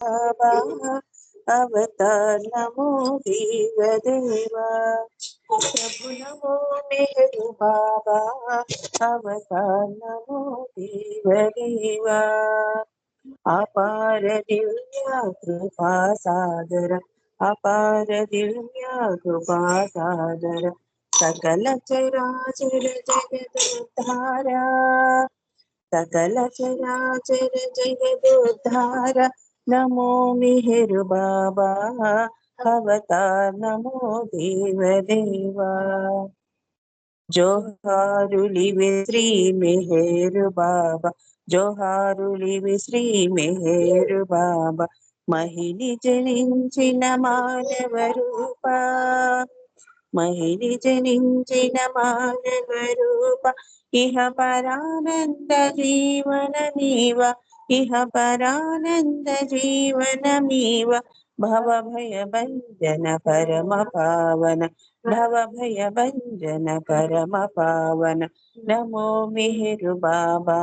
बाबा अवतार नमो देव देवा। प्रभु नमो मेहरु बाबा अवतार नमो देव देवा। अपार दिव्या कृपा सागर अपार दिव्या कृपा सागर सकल चराचर जगदुद्धारा सकल चराचर जगदुद्धारा नमो मेहरु बाबा अवतार नमो देव देवा। జోహారులివి శ్రీ మెహేరు బాబా జోహారులివి శ్రీ మెహేరు బాబా మహిళ జనించిన మానవ రూప మహిళ జనించిన మానవ రూప ఇహ పరానంద జీవన నీవ ఇహ పరానంద జీవనమీవ భవ భయ భంజన పరమ పావన భవ భయ భంజన పరమ పావన నమో మెహరు బాబా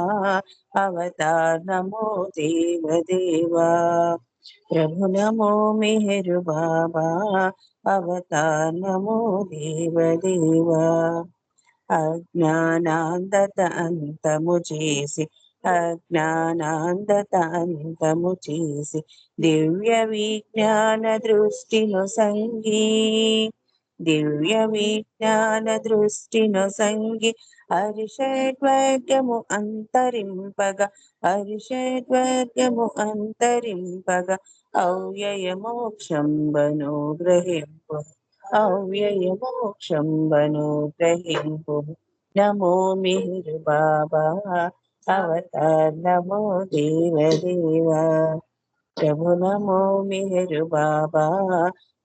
అవతార్ నమో దేవ దేవా। प्रभु नमो मेहरु बाबा अवतार नमो देव देवा। अज्ञानांदत अंतमु చేసి అజ్ఞానాందత అంతము చేసి దివ్య విజ్ఞాన దృష్టిను సంగి దివ్య విజ్ఞాన దృష్టిను సంగి హరిషడ్వర్గము అంతరింపగా హరిషడ్వర్గము అంతరింపగా అవ్యయ మోక్షంబను గ్రహింపు అవ్యయ మోక్షంబను గ్రహింపు నమో మెహరు బాబా అవతార్ నమో దేవ దేవా। प्रभु नमो मेहरु बाबा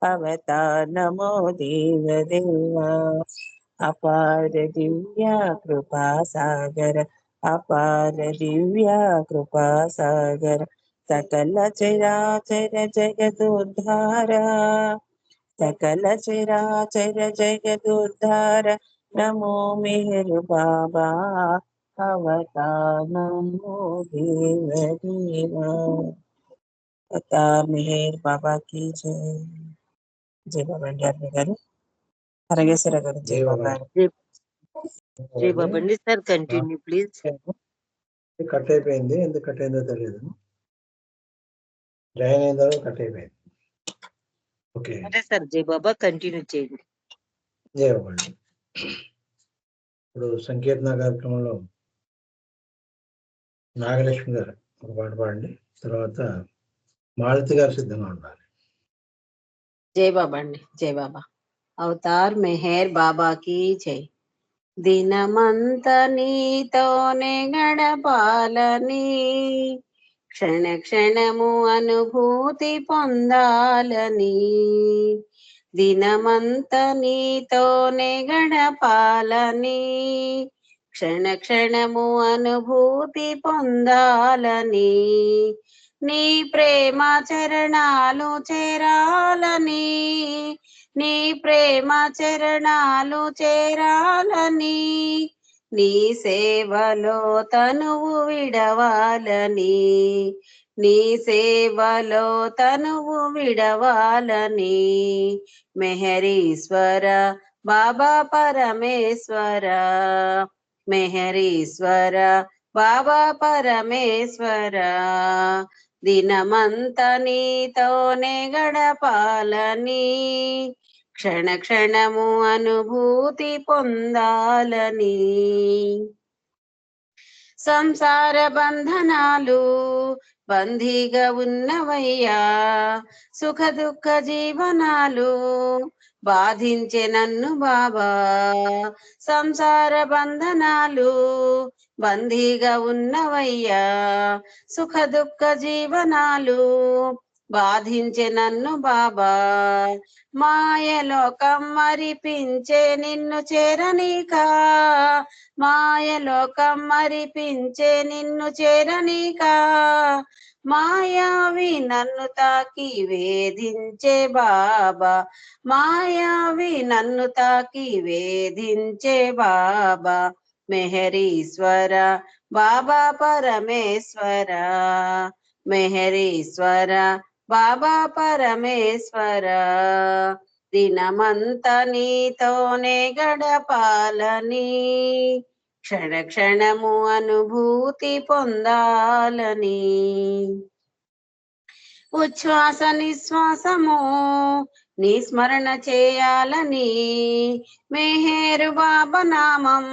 अवतार नमो देव देवा। अपार दिव्या कृपा सागर अपार दिव्या कृपा सागर सकल चराचर जगदुद्धारा सकल चराचर जगदुद्धार नमो मेहरु बाबा अवतार नमो देव देवा। अवतार मेहर बाबा की जय। जय बाबा ड्याडमी गाరు హరగేశ్వర గారు జై బాబా। జై బాబా సార్ కంటిన్యూ ప్లీజ్। కట్ అయిపోయింది, ఎందుకు కట్ అయిందో తెలియదు, జాయిన్ అయిన తర్వాత కట్ అయిపోయింది। ఓకే అదే సార్ జై బాబా కంటిన్యూ చేయండి। జై బాబా। ఇప్పుడు సంకీర్తన కార్యక్రమంలో నాగలక్ష్మి గారు ఒక పాట పాడండి, తర్వాత మాలతి గారు సిద్ధంగా ఉండాలి। జై బాబా అండి, జై బాబా। అవతార్ మెహర్ బాబాకి జై। దినమంత నీతోనే గడపాలని క్షణ క్షణము అనుభూతి పొందాలని దినమంత నీతోనే గడపాలని క్షణ క్షణము అనుభూతి పొందాలని నీ ప్రేమ చరణాలు చేరాలని నీ ప్రేమ చరణాలు చేరాలని నీ సేవలో తనువు విడవాలని నీ సేవలో తనువు విడవాలని మెహరీశ్వర బాబా పరమేశ్వర మెహరీశ్వర బాబా పరమేశ్వర దినమంత నీతోనే గడపాలని క్షణ క్షణము అనుభూతి పొందాలని సంసార బంధనాలు బందీగా ఉన్నవయ్యా సుఖ దుఃఖ జీవనాలు బాధించే నన్ను బాబా సంసార బంధనాలు బందీగా ఉన్నవయ్యా సుఖ దుఃఖ జీవనాలు బాధించే నన్ను బాబా మాయలోకం మరిపించే నిన్ను చేరనీకా మాయలోకం మరిపించే నిన్ను చేరనీకా మాయావి నన్ను తాకి వేధించే బాబా మాయావి నన్ను తాకి వేధించే బాబా మెహరీశ్వర బాబా పరమేశ్వర మెహరీశ్వర బాబా పరమేశ్వర దినమంతా నీతోనే గడపాలని క్షణ క్షణము అనుభూతి పొందాలని ఉచ్ఛ్వాస నిశ్వాసము నీ స్మరణ చేయాలని మెహేరు బాబా నామం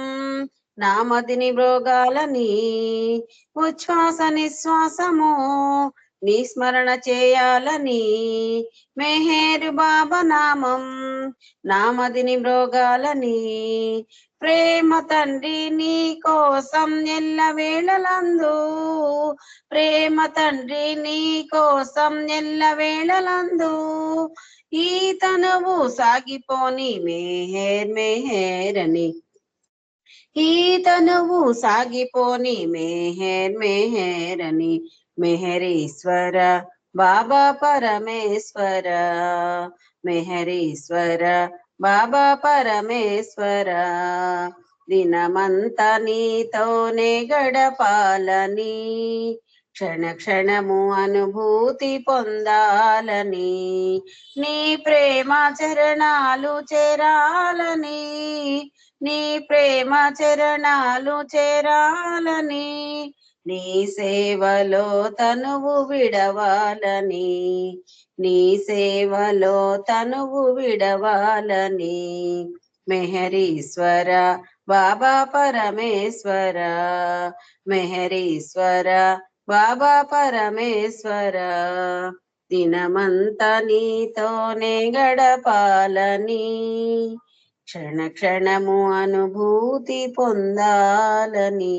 నామదిని బ్రోగాలని ఉచ్ఛ్వాస నిశ్వాసము నీ స్మరణ చేయాలని మెహేరు బాబా నామం నామదిని బ్రోగాలని ప్రేమ తండ్రి నీ కోసం ఎల్ల వేళలందు ప్రేమ తండ్రి నీ కోసం ఎల్ల వేళలందు ఈ తనువు సాగిపోని మెహేర్ మెహేరని ఈ తనువు సాగిపోని మెహేర్ మెహేరని మెహరీశ్వర బాబా పరమేశ్వర మెహరీశ్వర బాబా పరమేశ్వర దినమంతా నీతోనే గడపాలని క్షణ క్షణము అనుభూతి పొందాలని నీ ప్రేమ చరణాలు చేరాలని నీ ప్రేమ చరణాలు చేరాలని నీ సేవలో తనువు విడవాలని నీ సేవలో తనువు విడవాలని మెహరీశ్వర బాబా పరమేశ్వర మెహరీశ్వర బాబా పరమేశ్వర దినమంతా నీతోనే గడపాలని క్షణ క్షణము అనుభూతి పొందాలని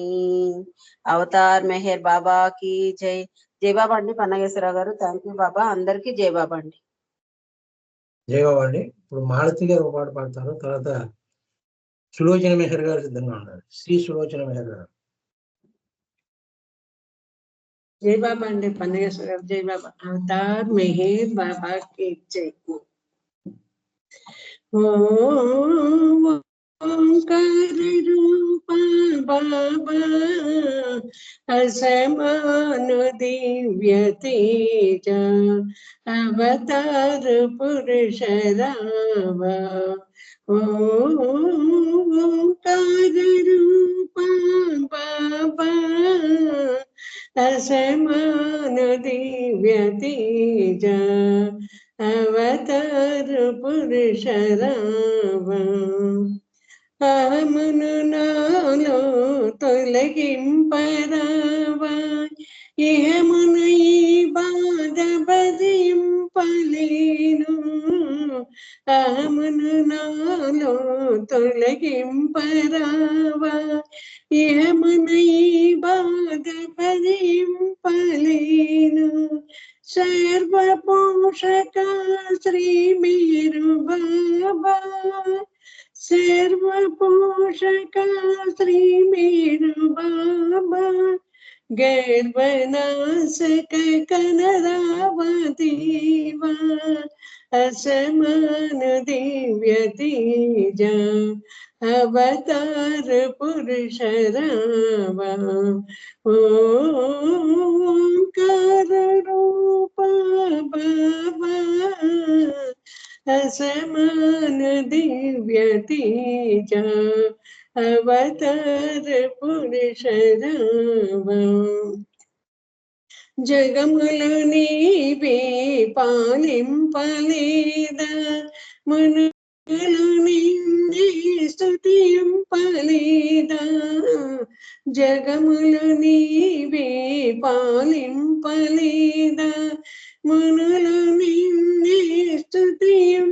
అవతార్ మెహర్ బాబాకి జై. జై బాబా అండి పన్నగేశ్వరరావు గారు. థ్యాంక్ యూ బాబా. అందరికి జై బాబా అండి. జై బాబా అండి. ఇప్పుడు మాలతి గారు ఒక పాట పాడతారు, తర్వాత సులోచన మెహర్ గారు సిద్ధంగా ఉన్నారు. శ్రీ సులోచన మెహర్ గారు. జై బాబా అండి పన్నగేశ్వర గారు. జై బాబా. అవతార్ మెహర్ బాబాకి జై. ఓంకార రూప బాబా అసమాన దివ్య తేజ అవతార పురుష రామ. ఓంకార రూప బాబా అసమాన దివ్య తేజ అవతార పురుష రామ. అహమును నాలో తొలగింపరావా ఇహమును ఈ బాధ భజింపలేను. అహమును నాలో తొలగింపరావా ఇహమును ఈ బాధ భజింపలేను. సర్వ పోషక శ్రీ మేరు బాబా సర్వ పోషక శ్రీ మేరు బాబా గర్వనాశక కనరావదేవా అసమాన దివ్య తేజ అవతార పురుష రామ. ఓంకార రూప బాబా అసమాన దివ్య తేజ అవతార పురుష రామ. జగములు నీవే పాలింపలేదా మనులు నిన్నే స్తుతింపలేదా. జగములు నీవే పాలింపలేదా మనులు నిన్నే స్తుతింపలేదా.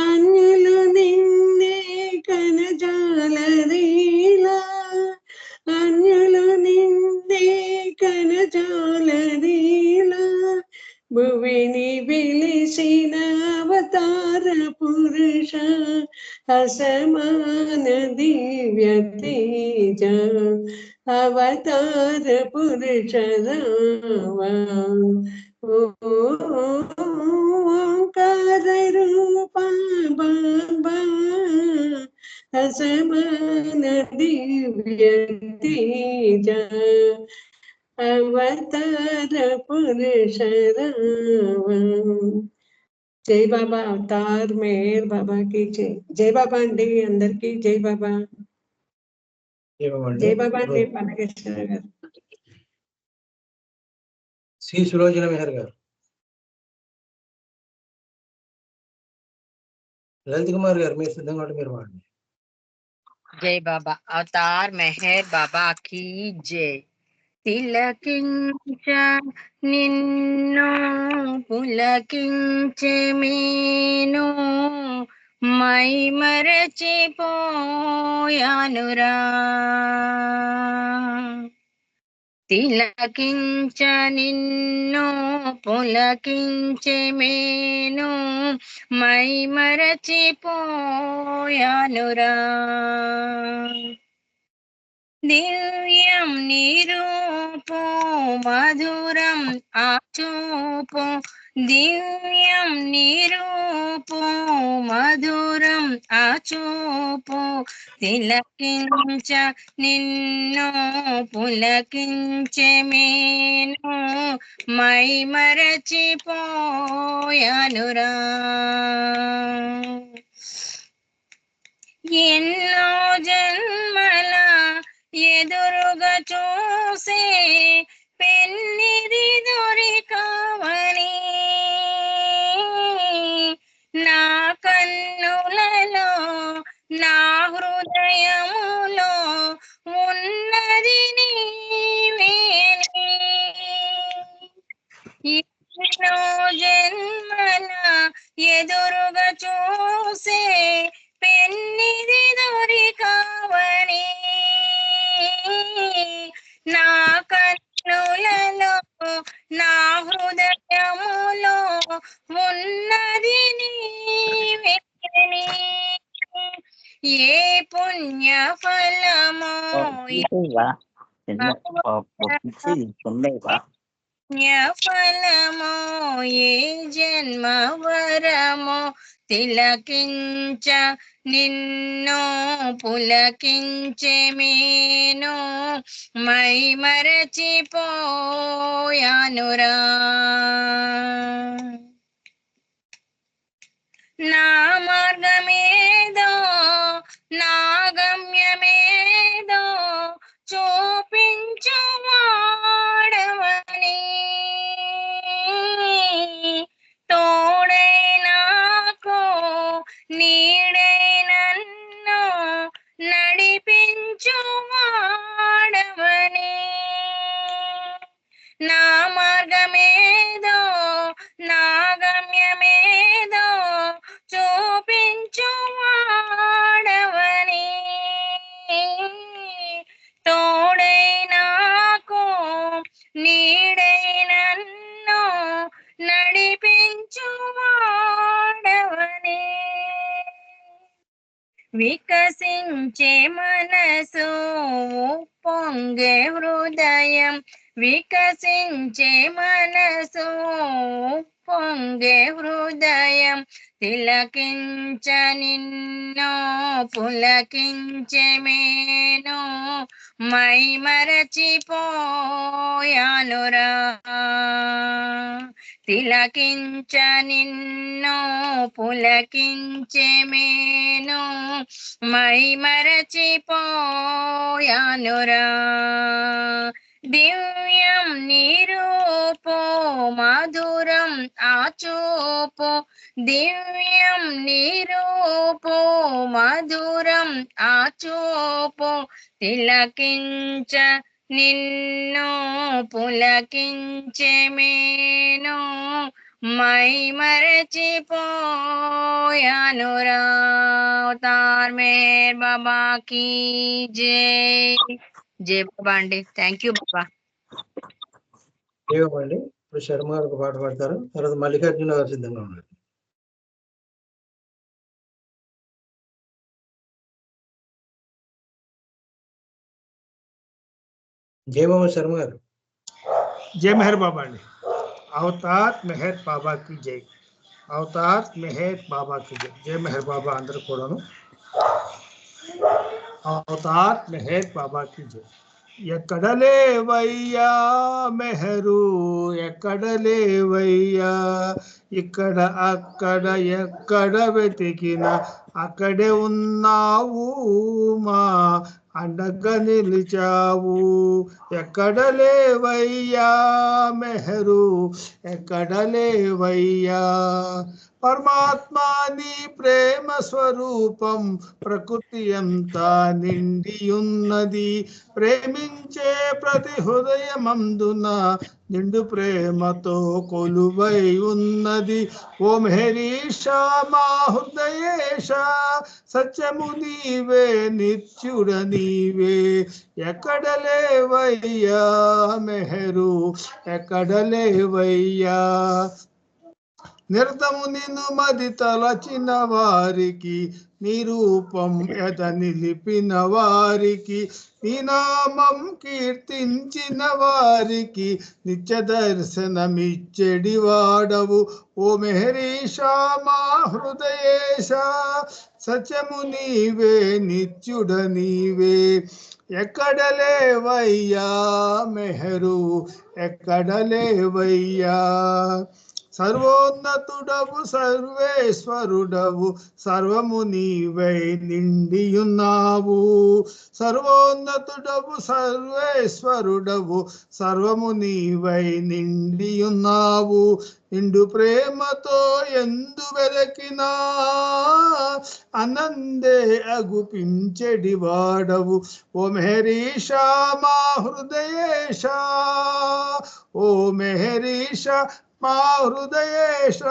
అన్యులు నిన్నే కనజాలరేలా అన్యులు నిన్నే కనజాలరేలా. భువిని వెలిసిన అవతార పురుష అసమాన దివ్య తేజ అవతార పురుష రామ. ఓంకార రూప బాబా అసమాన దివ్య తేజ అవతార పురుష రామ. జై బాబా. అవతార్ మెహర్ బాబా కి జై. జై బాబా అండి అందరికి. జై బాబా. జై బాబా అండి పన్నగేశ్వర గారు. శ్రీ సులోచన మెహర్ గారు. లలిత్ కుమార్ గారు మీరు సిద్ధంగా ఉంటే మీరు వాడండి. జై బాబా. అవతార్ మెహర్ బాబా की जय. తిలకించ నిన్ను పులకించే మేను మై మరచిపోయానురా. తిలకించ నిన్ను పులకించే మేను మై మరచిపోయానురా. దివ్యం నిరూపో మధురం ఆచూపో దివ్యం నిరూపో మధురం ఆచూపో తిలకించ నిన్ను పులకించే మేను మై మరచిపోయానురా. ఎన్నో జన్మల ఎదురుగా చూసే పెన్నిది దొరికావని నా కన్నులలో నా హృదయములో ఉన్నది నీవేనే. ఎన్నో జన్మల ఎదురుగా చూసే పెన్నిది దొరికావని నా కన్నులలో నా హృదయములో ఉన్నది నీవేని. ఏ పుణ్య ఫలమో పుణ్యఫలమో ఏ జన్మ వరమో తిలకించ నిన్ను పులకించే మేను మై మరచిపోయానురా. నా మార్గమేదో నా గమ్యమేదో చూపించు వాడవని తోడై నాకు నీడై నన్ను నడిపించు వాడవని. నా మార్గమేదో నా గమ్యమేదో చూపించు వాడవని తోడై నాకు నీడై నన్ను నడిపించు వాడవని. వికసించే మనసు పొంగే హృదయం వికసించే మనసు పొంగే హృదయం తిలకించ నిన్ను పులకించే మేను మై మరచిపోయానురా. తిలకించ నిన్ను పులకించే మేను మై మరచిపోయానురా. దివ్యం నిరూపో మధురం ఆచూపో దివ్యం నిరూపో మధురం ఆచూపో తిలకించ నిన్ను పులకించే మేను మై మరచిపోయానురా. అవతార్ మెహర్ బాబా की जय. జై బాబా అండి. థ్యాంక్ యూ బాబా. అండి ఇప్పుడు శర్మ గారు ఒక పాట పాడతారు. తర్వాత మల్లికార్జున గారు సిద్ధంగా ఉన్నారు. జై బాబా శర్మ గారు. जय मेहर बाबा ने अवतार मेहर बाबा की जय. अवतार मेहर बाबा की जय. जय मेहर बाबा अंदर अवतार मेहर बाबा की जय. ఎక్కడలేవయ్యా మెహరు, ఎక్కడలేవయ్యా, ఇక్కడ అక్కడ ఎక్కడ వెతికినా అక్కడే ఉన్నావు, మా అండగా నిలిచావు. ఎక్కడలేవయ్యా మెహరు, ఎక్కడలేవయ్యా. పరమాత్మ నీ ప్రేమ స్వరూపం ప్రకృతి అంతా నిండి ఉన్నది. ప్రేమించే ప్రతి హృదయమందున నిండు ప్రేమతో కొలువై ఉన్నది. ఓ మెహరీషా మా హృదయేశ, సత్యము నీవే నిత్యుడ నీవే. ఎక్కడలేవయ్యా మెహరు, ఎక్కడలేవయ్యా. నిరతము నిన్ను మది తలచిన వారికి, నీ రూపం ఎద నిలిపిన వారికి, నీ నామం కీర్తించిన వారికి నిత్య దర్శనమిచ్చెడి వాడవు. ఓ మెహరీషా మా హృదయేశ, సత్యము నీవే నిత్యుడ నీవే. ఎక్కడలేవయ్యా మెహరు, ఎక్కడలేవయ్యా. సర్వోన్నతుడవు సర్వేశ్వరుడవు, సర్వము నీవై నిండియున్నావు. సర్వోన్నతుడవు సర్వేశ్వరుడవు, సర్వము నీవై నిండియున్నావు. నిండు ప్రేమతో ఎందు వెదకినా అనందే అగుపించెడి వాడవు. ఓ మెహరీషా మా హృదయేశ, ఓ మెహరీష మా హృదయేశ,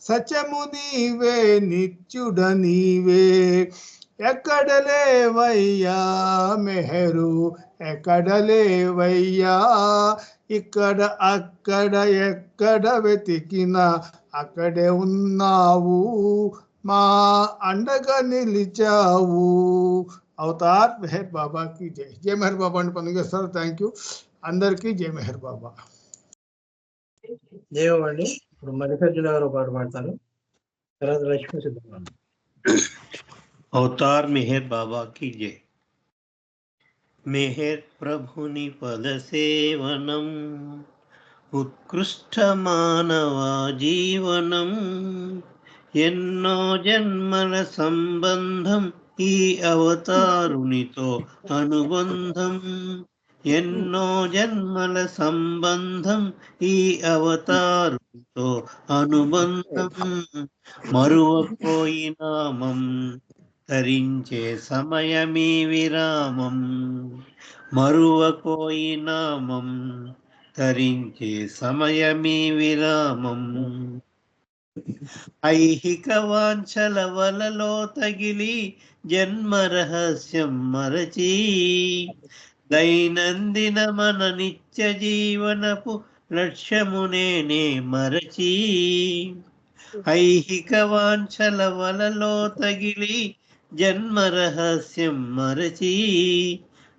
సత్యము నీవే నిత్యుడ నీవే. ఎక్కడలేవయ్యా మెహరు, ఎక్కడలేవయ్యా. ఇక్కడ అక్కడ ఎక్కడ వెతికినా అక్కడే ఉన్నావు, మా అండగా నిలిచావు. అవతార్ మెహర్ బాబాకి జై. జై మెహర్ బాబా అని పనిచేస్తారు. థ్యాంక్ యూ అందరికీ. జై మెహర్ బాబా. దేవండి ఇప్పుడు మల్లికార్జున గారు పాట పాడతారు, తర్వాత లక్ష్మీ సిద్ధం. अवतार मेहर बाबा की जय। मेहर प्रभुनि पद सेवनम, उत्कृष्ट मानवा जीवनम, ఎన్నో జన్మల సంబంధం ఈ అవతారునితో అనుబంధం, ఎన్నో జన్మల సంబంధం ఈ అవతారునితో అనుబంధం. మరువపోయి నామం ధరించే సమయమీ విరామం, మరువకోయి నామం ధరించే సమయమీ విరామం. ఐహిక వాంఛల వలలో తగిలి జన్మ రహస్యం మరచి, దైనందిన మన నిత్య జీవనపు లక్ష్యమునే మరచి. ఐహిక వాంఛల వలలో తగిలి జన్మ రహస్యం మరచి,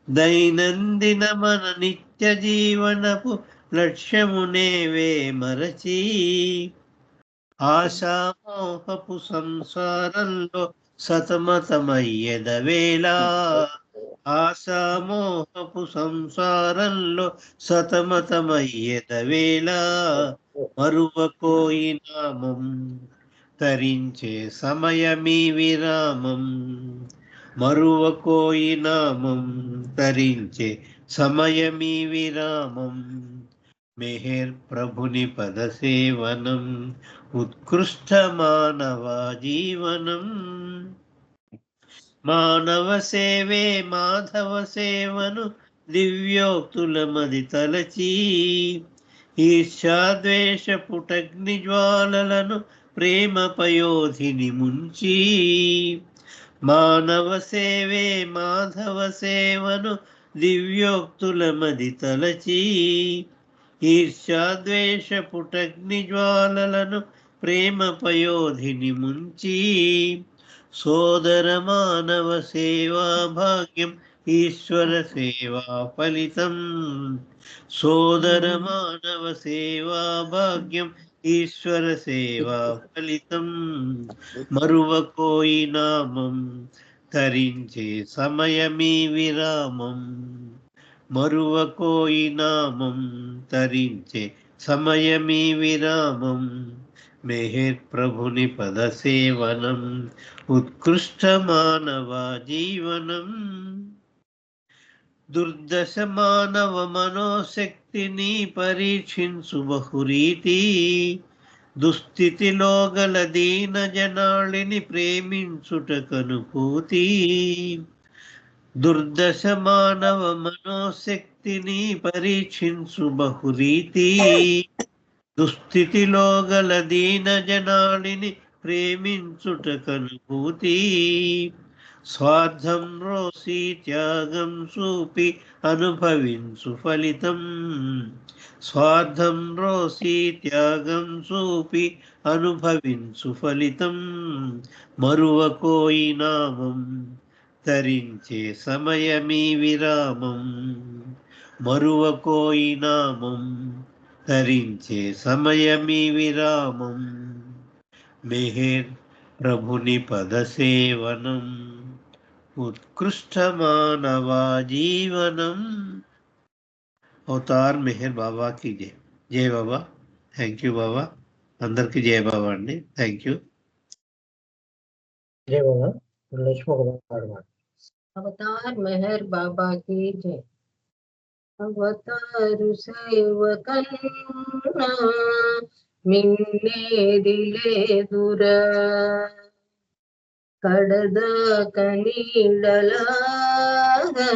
దైనందిన మన నిత్య జీవనపు లక్ష్యమునేవే మరచి. ఆశామోహపు సంసారంలో సతమతమయ్యెదవేళ, ఆశామోహపు సంసారంలో సతమతమయ్యెదవేళ. మరువకోయి నామం తరించే సమయమీ విరామం, మరువకోయి నామం తరించే సమయమీ విరామం. మెహర్ ప్రభుని పద సేవనం, ఉత్కృష్ట మానవ జీవనం. మానవ సేవే మాధవ సేవను దివ్యోక్తుల మది తలచి, ఈర్ష్యాద్వేష పుటగ్ని జ్వాలలను ప్రేమ పయోధిని ముంచి. మానవ సేవే మాధవ సేవను దివ్యోక్తుల మది తలచి, ఈర్ష్యాద్వేష పుటగ్ని జ్వాలలను ప్రేమ పయోధిని ముంచి. సోదర మానవ సేవా భాగ్యం ఈశ్వర సేవా ఫలితం, సోదర మానవ సేవా భాగ్యం ఈశ్వర సేవా ఫలితం. మరువకోయి నామం తరించే సమయమీ విరామం, మరువకోయి నామం తరించే సమయమీ విరామం. మెహర్ ప్రభుని పదసేవనం ఉత్కృష్ట మానవ జీవనం. దుర్దశ మానవ మనోశక్తిని పరీక్షించు బహురీతి. దుస్థితిలో గల దీన జనాళిని ప్రేమించుట కనుభూతి. దుర్దశ మానవ మనోశక్తిని పరీక్షించు బహురీతి. దుస్థితిలో గల దీన జనాళిని ప్రేమించుట కనుభూతి. స్వార్థం రోసి త్యాగం చూపి అనుభవించు ఫలితం. స్వార్థం రోసి త్యాగం చూపి అనుభవించు ఫలితం. మరువకోయి నామం తరించే సమయమీ విరామం. మరువకోయి నామం తరించే సమయమీ విరామం. మెహర్ ప్రభుని పదసేవనం उत्कृष्ट मानव जीवनम. अवतार मेहर बाबा की जय. जय बाबा. थैंक यू बाबा. अंदर की जय बाबा अंडी. Thank you. जय बाबा. लक्ष्मण कुमार. अवतार मेहर बाबा की जय. अवतार सेवकन्ना मिन्नेदिलेदुरा కడద కనీడలాగా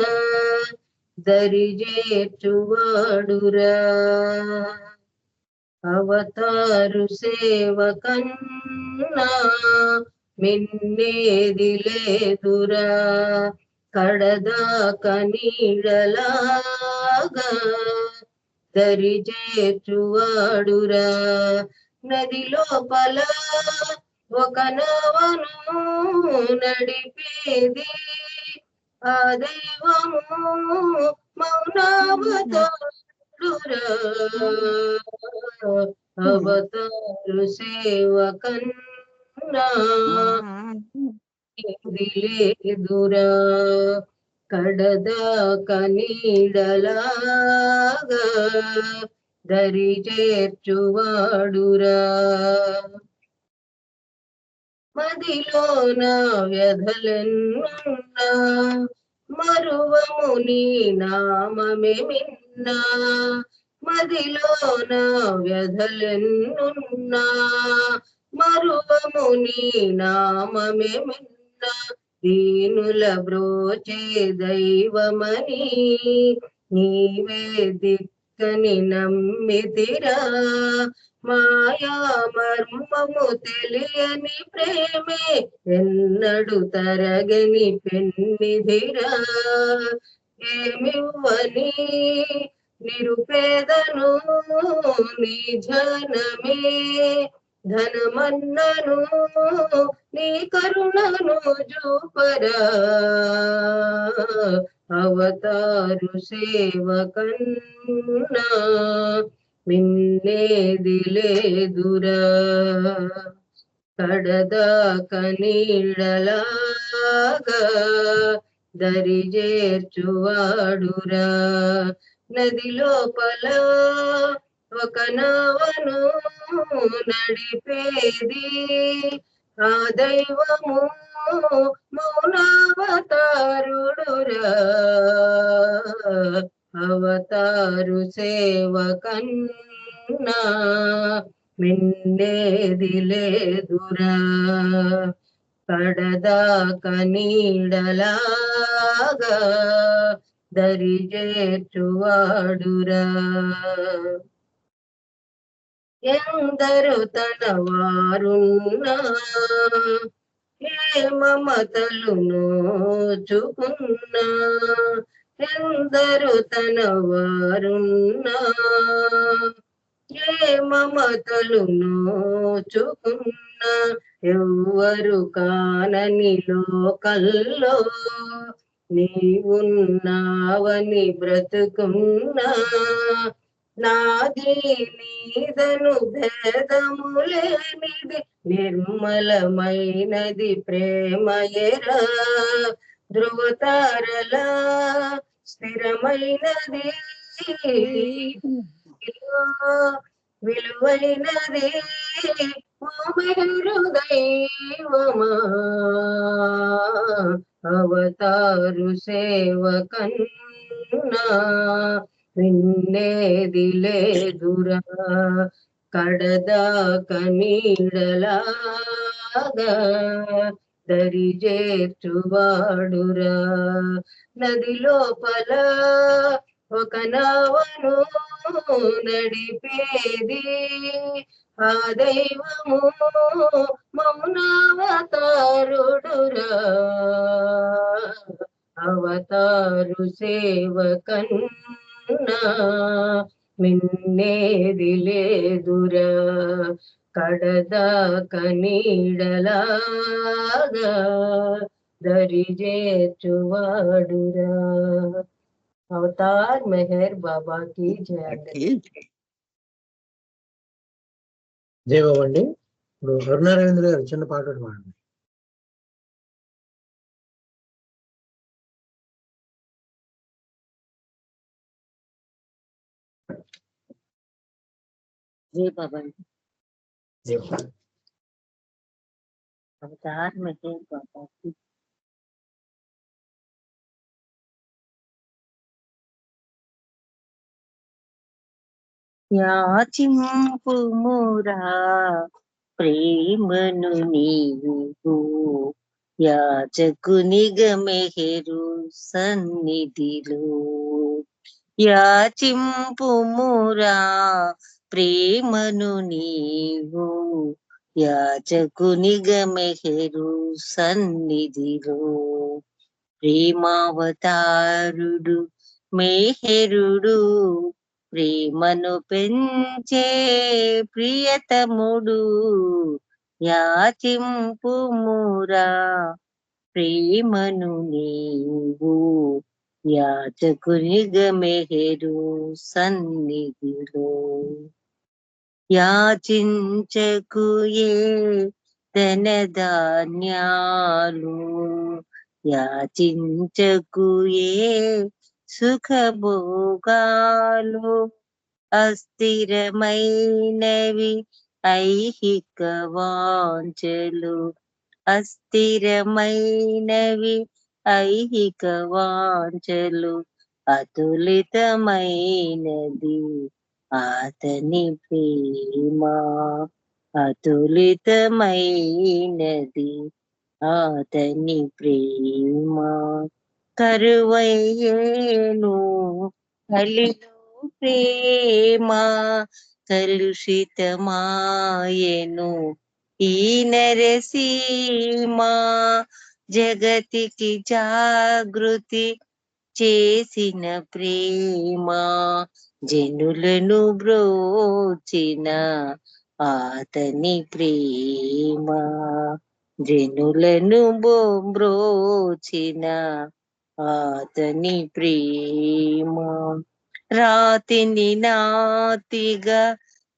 దరిజేర్చువాడురా. అవతారు సేవకన్నా మిన్నేది లేదురా. కడద కనీడలాగా దరిజేర్చువాడురా. నది లోపల ఒక నవను నడిపేది ఆ దైవము మౌనావతారురా. అవతారు సేవకన్నా లేదురా. కడద కనీడలాగా దరి చేర్చువాడురా. మదిలోన వ్యధలెన్నున్నా మరువము నీ నామమే మిన్నా. మదిలోన వ్యధలెన్నున్నా మరువము నీ నామమే మిన్నా. దీనుల బ్రోచే దైవమని నీవే దిక్కని నమ్మితిరా. మాయా మర్మము తెలియని ప్రేమే ఎన్నడు తరగని పెన్నిధిరా. ఏమివ్వని నిరుపేదను నీ జనమే ధనమన్నను నీ కరుణను చూపరా. అవతారు సేవకన్నా మిన్నేది లేదురా. కడదా కనీడలాగా దరి చేర్చువాడురా. నది లోపల ఒక నవను నడిపేది ఆ దైవము మౌనావతారుడురా. అవతారు సేవకన్నా మిన్నేది లేదురా. కడదా కనీడలాగా దరి చేర్చువాడురా. ఎందరు తన వారున్నా ఏ మమతలు నోచుకున్నా. ఎందరు తన వారున్నా ఏ మమతలు నోచుకున్నా. ఎవ్వరు కానని లోకల్లో నీవున్నావని బ్రతుకున్నా. నాది నీదను భేదములేనిది నిర్మలమైనది ప్రేమయరా. ధ్రువతారలా స్థిరమైనది విలువైనది దైవమా అవతారు సేవ కన్నా నిన్నేది లేదురా కడదాక నీడలాగా దరి చేర్చువాడురా నది లోపల ఒక నావను నడిపేది ఆ దైవము మౌనావతారుడురా అవతారు సేవ కన్నా మిన్నేది లేదురా కడదాక నీడలాగా దరి చేర్చువాడురా అవతార్ మెహర్ బాబా కి జయ. జై బాబా అండి. ఇప్పుడు అరుణారవింద్ర గారు చిన్న పాట ఒకటి పాడండి. జై బాబా జై బాబా. అవతార్ మెహర్ బాబా కి యాచింపుమురా ప్రేమను నీవు యాచకునిగా మెహరు సన్నిధిలో యాచింపుమురా ప్రేమను నీవు యాచకునిగా మెహరు సన్నిధిలో ప్రేమావతారుడు మెహరుడు ప్రేమను పెంచే ప్రియతముడు యాచింపుమురా ప్రేమను నీవు యాచకునిగా మెహరు సన్నిధిలో యాచించకు ఏ ధనధాన్యాలు యాచించకు ఏ సుఖభోగాలు అస్థిరమైనవి ఐహిక వాంఛలు అస్థిరమైనవి ఐహిక వాంఛలు అతులితమైనది అతని ప్రేమ అతులితమైనది అతని ప్రేమ కరువయ్యేను కలిలో ప్రేమ కలుషితమాయెను ఈ నరసీమ జగతికి జాగృతి చేసిన ప్రేమ జనులను బ్రోచిన అతని ప్రేమ జనులను బ్రోచిన అతని ప్రేమ రాతిని నాతిగా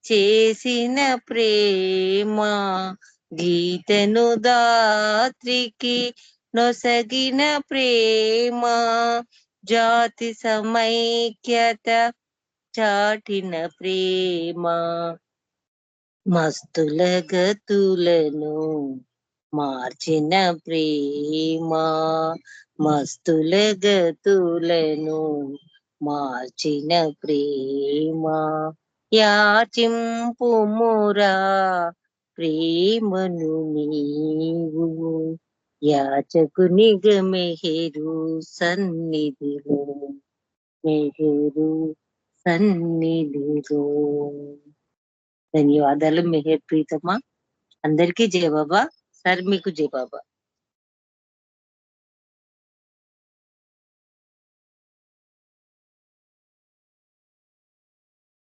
చేసిన ప్రేమ గీతను దాత్రికి నొసగిన ప్రేమ జాతి సమైక్యత చాటిన ప్రేమ మస్తుల గతులను మార్చిన ప్రేమ మస్తుల గతులను మార్చిన ప్రేమ యాచింపుమురా ప్రేమను నీవు యాచకునిగా మెహరు సన్నిధిలో మెహరు సన్నిధిలో. ధన్యవాదాలు మెహర్ ప్రీతమ్మ. అందరికీ జయ బాబా. సార్ మీకు జయ బాబా.